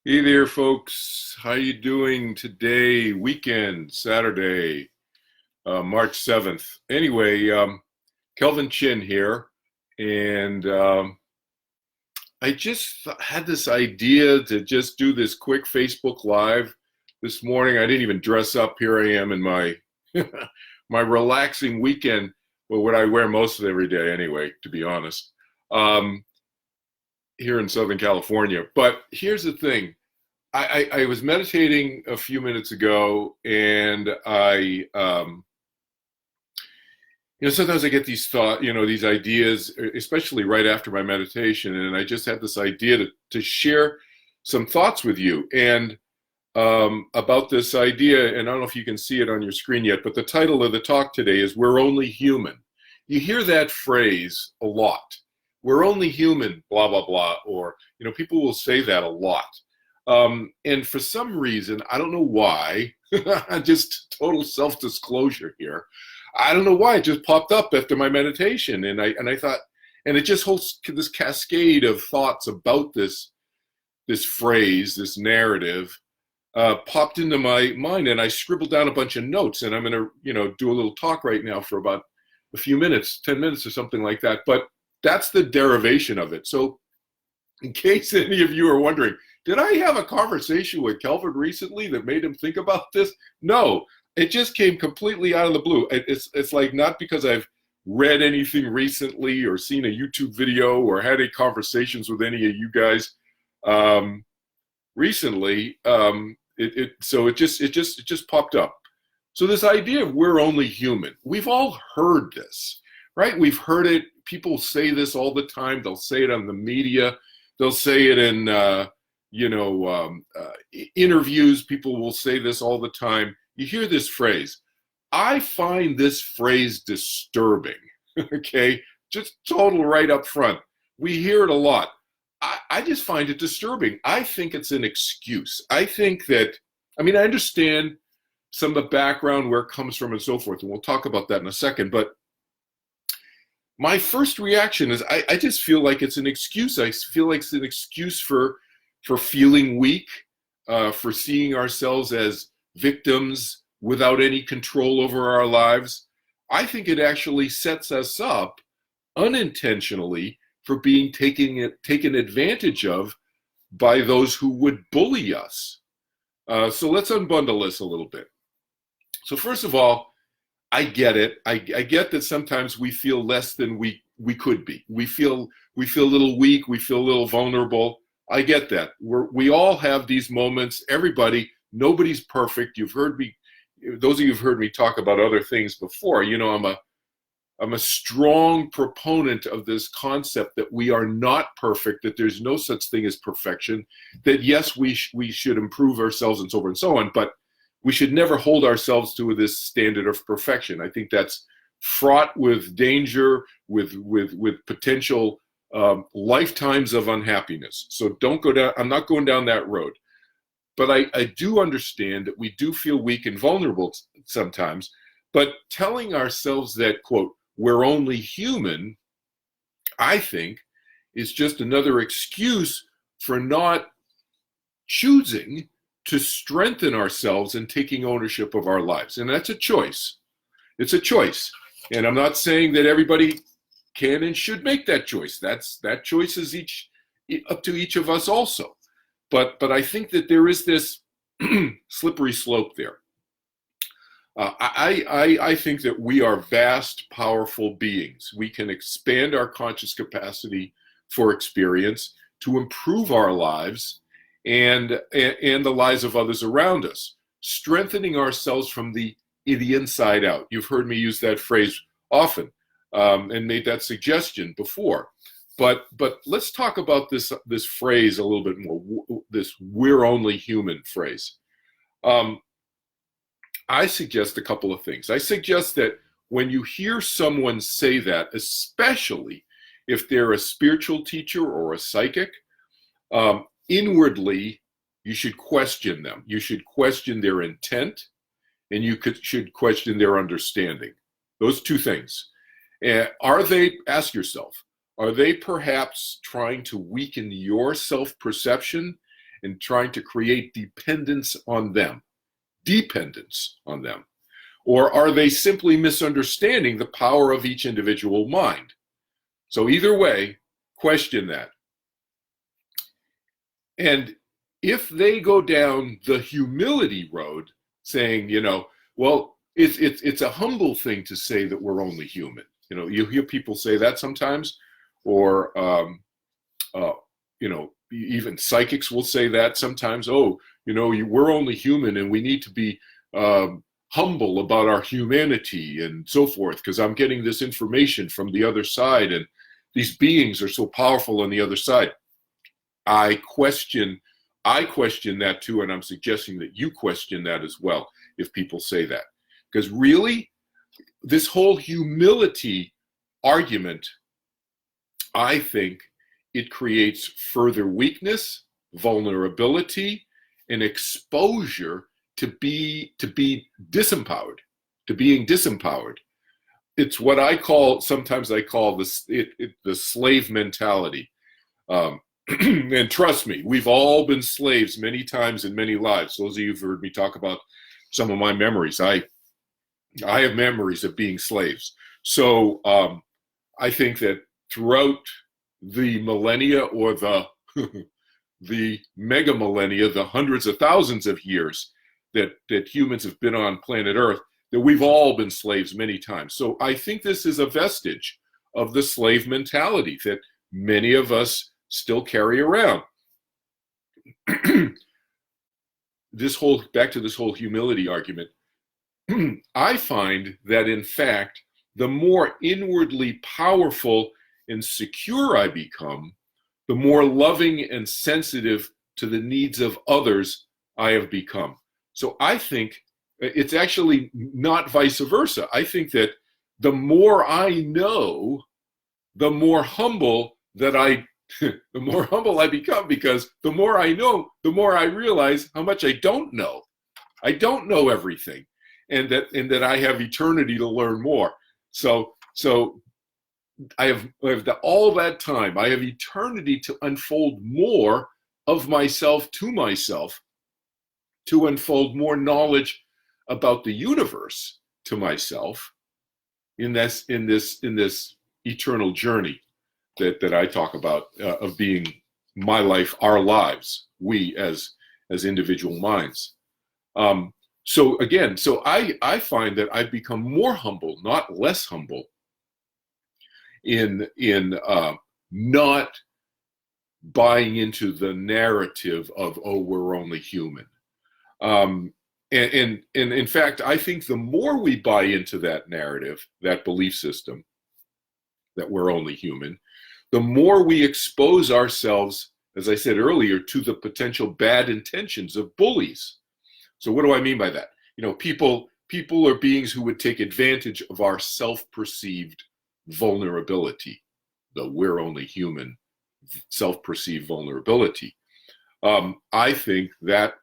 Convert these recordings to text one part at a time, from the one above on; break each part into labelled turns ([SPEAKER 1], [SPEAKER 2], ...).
[SPEAKER 1] Hey there, folks. How you doing today? Weekend, Saturday, March 7th. Anyway, Kelvin Chin here, and I just had this idea to just do this quick Facebook Live this morning. I didn't even dress up. Here I am in my my relaxing weekend, well, what I wear most of every day anyway, to be honest, here in Southern California. But here's the thing. I was meditating a few minutes ago, and sometimes I get these these ideas, especially right after my meditation, and I just had this idea to share some thoughts with you and about this idea. And I don't know if you can see it on your screen yet, but the title of the talk today is "We're Only Human." You hear that phrase a lot. We're only human, blah blah blah, or people will say that a lot. And for some reason, I don't know why, just total self-disclosure here. I don't know why it just popped up after my meditation, and I thought, and it just holds this cascade of thoughts about this phrase, this narrative, popped into my mind, and I scribbled down a bunch of notes, and I'm going to do a little talk right now for about a few minutes, 10 minutes or something like that. But that's the derivation of it. So in case any of you are wondering, did I have a conversation with Kelvin recently that made him think about this? No, it just came completely out of the blue. It's like not because I've read anything recently or seen a YouTube video or had any conversations with any of you guys recently. It just popped up. So this idea of we're only human, we've all heard this, right? We've heard it. People say this all the time. They'll say it on the media. They'll say it in interviews. People will say this all the time. You hear this phrase. I find this phrase disturbing. Okay, just total right up front. We hear it a lot. I just find it disturbing. I think it's an excuse. I think that, I understand some of the background, where it comes from and so forth, and we'll talk about that in a second, but my first reaction is I just feel like it's an excuse. I feel like it's an excuse for feeling weak, for seeing ourselves as victims without any control over our lives. I think it actually sets us up unintentionally for being taken advantage of by those who would bully us. So let's unbundle this a little bit. So first of all, I get it. I get that sometimes we feel less than we could be. We feel a little weak. We feel a little vulnerable. I get that. We all have these moments. Everybody. Nobody's perfect. You've heard me. Those of you who've heard me talk about other things before. I'm a strong proponent of this concept that we are not perfect. That there's no such thing as perfection. That yes, we should improve ourselves and so forth and so on. But we should never hold ourselves to this standard of perfection. I think that's fraught with danger, with potential lifetimes of unhappiness. So don't go down. I'm not going down that road. But I do understand that we do feel weak and vulnerable sometimes. But telling ourselves that, quote, we're only human, I think, is just another excuse for not choosing to strengthen ourselves and taking ownership of our lives. And that's a choice. It's a choice. And I'm not saying that everybody can and should make that choice. That choice is up to each of us also. But I think that there is this slippery slope there. I think that we are vast, powerful beings. We can expand our conscious capacity for experience to improve our lives and the lives of others around us, strengthening ourselves from the inside out. You've heard me use that phrase often and made that suggestion before. But let's talk about this phrase a little bit more, this "we're only human" phrase. I suggest a couple of things. I suggest that when you hear someone say that, especially if they're a spiritual teacher or a psychic, inwardly, you should question them. You should question their intent, and should question their understanding. Those two things. Ask yourself, are they perhaps trying to weaken your self-perception and trying to create dependence on them? Dependence on them. Or are they simply misunderstanding the power of each individual mind? So either way, question that. And if they go down the humility road, saying, well, it's a humble thing to say that we're only human. You hear people say that sometimes, or even psychics will say that sometimes. Oh, we're only human, and we need to be humble about our humanity and so forth, because I'm getting this information from the other side, and these beings are so powerful on the other side. I question that too, and I'm suggesting that you question that as well if people say that. Because really, this whole humility argument, I think it creates further weakness, vulnerability, and exposure to be disempowered, to being disempowered. It's what sometimes I call the slave mentality. And trust me, we've all been slaves many times in many lives. Those of you who've heard me talk about some of my memories, I have memories of being slaves. So I think that throughout the millennia, or the the mega millennia, the hundreds of thousands of years that humans have been on planet Earth, that we've all been slaves many times. So I think this is a vestige of the slave mentality that many of us still carry around. Back to this whole humility argument, I find that in fact, the more inwardly powerful and secure I become, the more loving and sensitive to the needs of others I have become. So I think it's actually not vice versa. I think that the more I know, the more humble I become, because the more I know, the more I realize how much I don't know. I don't know everything, and that I have eternity to learn more. So I have all that time. I have eternity to unfold more of myself, to unfold more knowledge about the universe to myself in this eternal journey that I talk about, of being my life, our lives, we as individual minds. So I find that I've become more humble, not less humble, in not buying into the narrative of, oh, we're only human. And in fact, I think the more we buy into that narrative, that belief system, that we're only human, the more we expose ourselves, as I said earlier, to the potential bad intentions of bullies. So what do I mean by that? People are beings who would take advantage of our self-perceived vulnerability, the we're only human, self-perceived vulnerability. I think that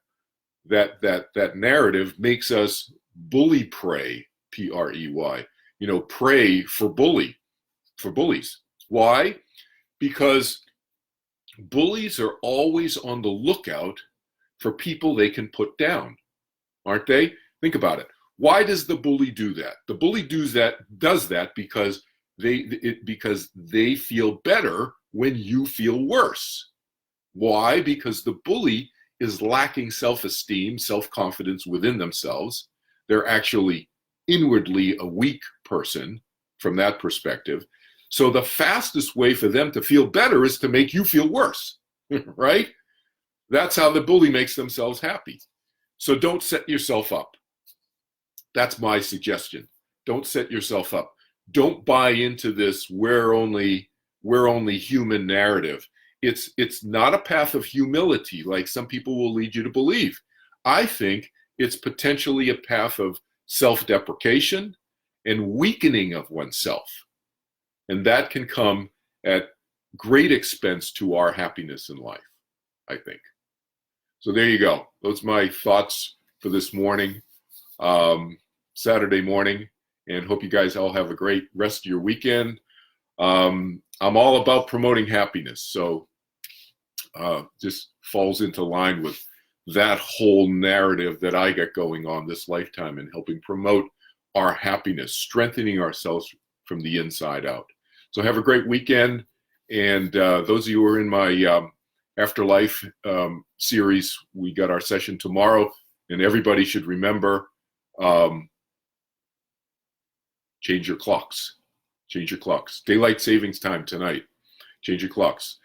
[SPEAKER 1] narrative makes us bully prey, P-R-E-Y, prey for bullies. Why? Because bullies are always on the lookout for people they can put down, aren't they? Think about it. Why does the bully do that? The bully does that because they feel better when you feel worse. Why? Because the bully is lacking self-esteem, self-confidence within themselves. They're actually inwardly a weak person from that perspective. So the fastest way for them to feel better is to make you feel worse, right? That's how the bully makes themselves happy. So don't set yourself up. That's my suggestion. Don't set yourself up. Don't buy into this we're only human narrative. It's not a path of humility like some people will lead you to believe. I think it's potentially a path of self-deprecation and weakening of oneself. And that can come at great expense to our happiness in life, I think. So there you go. Those are my thoughts for this morning, Saturday morning, and hope you guys all have a great rest of your weekend. I'm all about promoting happiness. So just falls into line with that whole narrative that I get going on this lifetime and helping promote our happiness, strengthening ourselves from the inside out. So have a great weekend. And those of you who are in my Afterlife series, we got our session tomorrow. And everybody should remember, change your clocks. Change your clocks. Daylight savings time tonight. Change your clocks.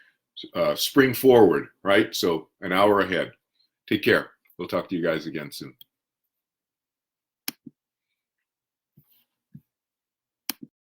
[SPEAKER 1] Spring forward, right? So an hour ahead. Take care. We'll talk to you guys again soon.